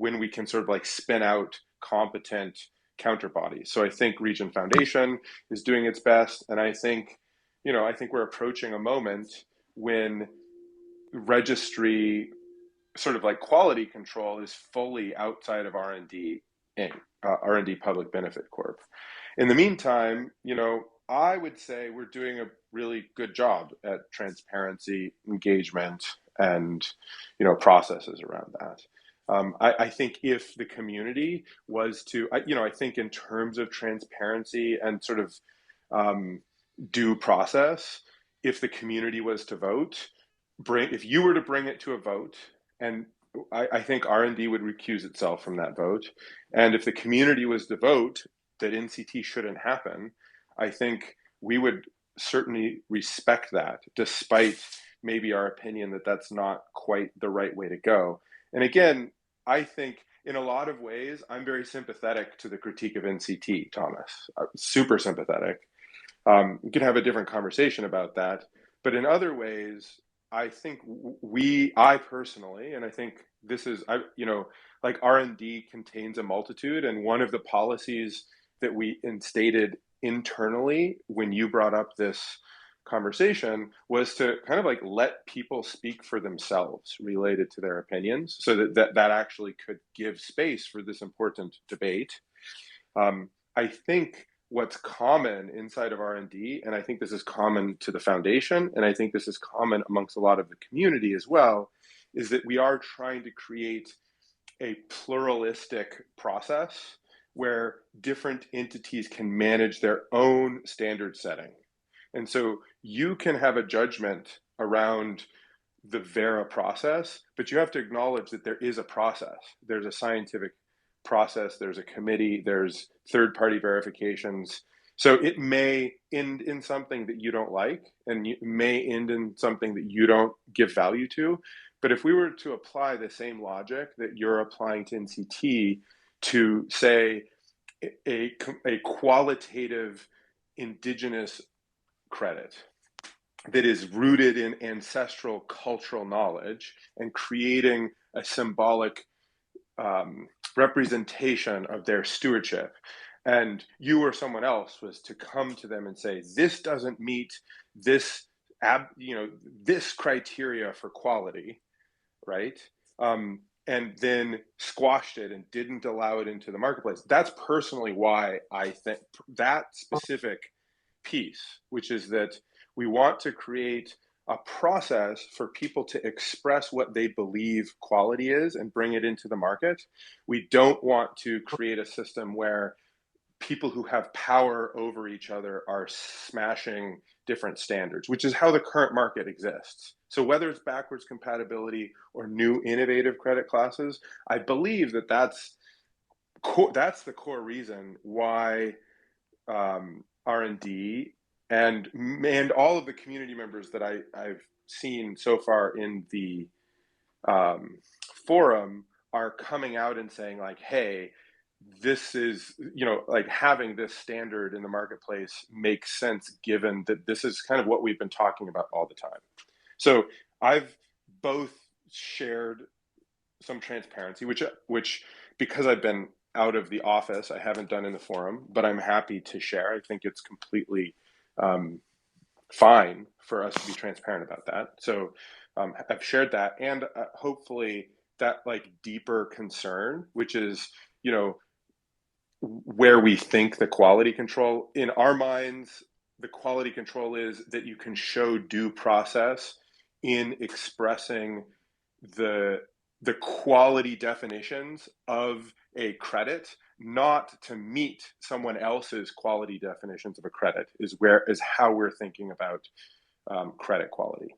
we can sort of like spin out competent counterbodies. So I think Regen Foundation is doing its best, and I think we're approaching a moment when registry sort of like quality control is fully outside of R&D Inc., R&D Public Benefit Corp. In the meantime, I would say we're doing a really good job at transparency, engagement, and processes around that. I think if the community was to, I think in terms of transparency and sort of due process, if the community was to vote, if you were to bring it to a vote, and I think R&D would recuse itself from that vote, and if the community was to vote that NCT shouldn't happen, I think we would certainly respect that, despite maybe our opinion that that's not quite the right way to go. And again, I think in a lot of ways, I'm very sympathetic to the critique of NCT, Thomas. Super sympathetic. We can have a different conversation about that. But in other ways, I think I personally, and I think this is, like R&D contains a multitude, and one of the policies that we instated internally when you brought up this conversation was to kind of like let people speak for themselves related to their opinions, so that actually could give space for this important debate. I think what's common inside of R&D, and I think this is common to the foundation, and I think this is common amongst a lot of the community as well, is that we are trying to create a pluralistic process where different entities can manage their own standard setting. And so you can have a judgment around the Vera process, but you have to acknowledge that there is a process. There's a scientific process, there's a committee, there's third-party verifications. So it may end in something that you don't like, and it may end in something that you don't give value to. But if we were to apply the same logic that you're applying to NCT to, say, a qualitative indigenous credit that is rooted in ancestral cultural knowledge and creating a symbolic representation of their stewardship, and you or someone else was to come to them and say, this doesn't meet this this criteria for quality, right? And then squashed it and didn't allow it into the marketplace. That's personally why I think that specific piece, which is that we want to create a process for people to express what they believe quality is and bring it into the market. We don't want to create a system where people who have power over each other are smashing different standards, which is how the current market exists. So whether it's backwards compatibility or new innovative credit classes, I believe that that's the core reason why R&D and all of the community members that I've seen so far in the forum are coming out and saying, like, hey, this is, like, having this standard in the marketplace makes sense, given that this is kind of what we've been talking about all the time. So I've both shared some transparency, which because I've been out of the office, I haven't done in the forum, but I'm happy to share. I think it's completely fine for us to be transparent about that. So I've shared that, and hopefully that like deeper concern, which is, where we think the quality control in our minds, the quality control is that you can show due process in expressing the quality definitions of a credit, not to meet someone else's quality definitions of a credit, is how we're thinking about credit quality.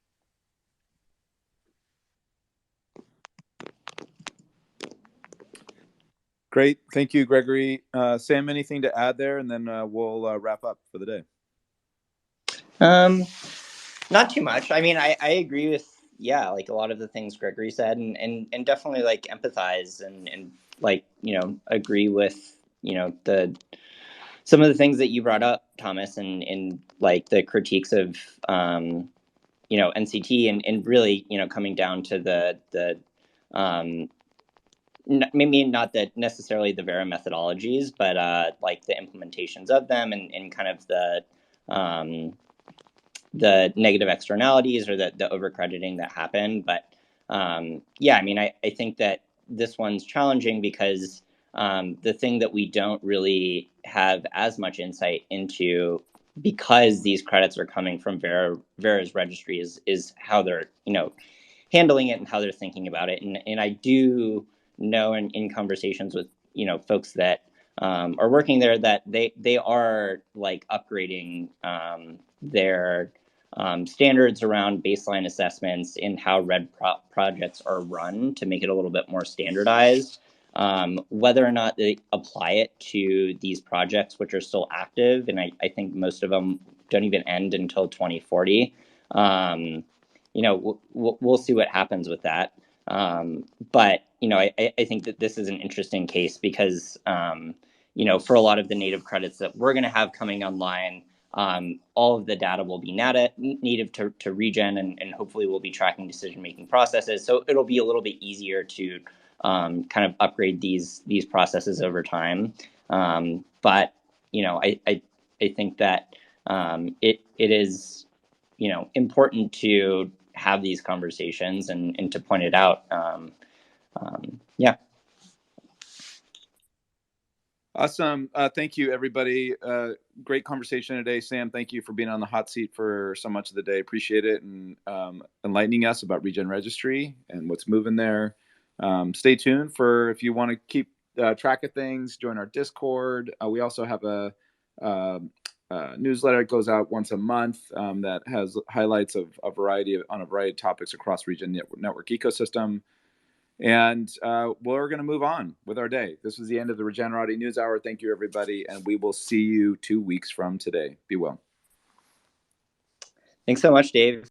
Great. Thank you, Gregory. Sam, anything to add there? And then we'll wrap up for the day. Not too much. I mean, I agree with, like a lot of the things Gregory said, and definitely like empathize and like, agree with, some of the things that you brought up, Thomas, and like the critiques of, NCT and really, coming down to the maybe not that necessarily the Vera methodologies, but like the implementations of them and kind of the negative externalities or the overcrediting that happened. But yeah, I mean, I think that this one's challenging because the thing that we don't really have as much insight into, because these credits are coming from Vera's registry, is how they're handling it and how they're thinking about it. And I do know in conversations with folks that are working there that they are like upgrading their standards around baseline assessments and how RED projects are run to make it a little bit more standardized. Whether or not they apply it to these projects, which are still active, and I think most of them don't even end until 2040. We'll see what happens with that. But I think that this is an interesting case because for a lot of the native credits that we're going to have coming online, all of the data will be native to Regen, and hopefully we'll be tracking decision-making processes. So it'll be a little bit easier to kind of upgrade these processes over time. But I think that it is important to have these conversations and to point it out. Yeah. Awesome. Thank you, everybody. Great conversation today. Sam, thank you for being on the hot seat for so much of the day. Appreciate it, and enlightening us about Regen Registry and what's moving there. Stay tuned for if you want to keep track of things, join our Discord. We also have a newsletter that goes out once a month that has highlights of a variety of topics across Regen network ecosystem. And we're going to move on with our day. This was the end of the Regenerati News Hour. Thank you, everybody, and we will see you 2 weeks from today. Be well. Thanks so much, Dave.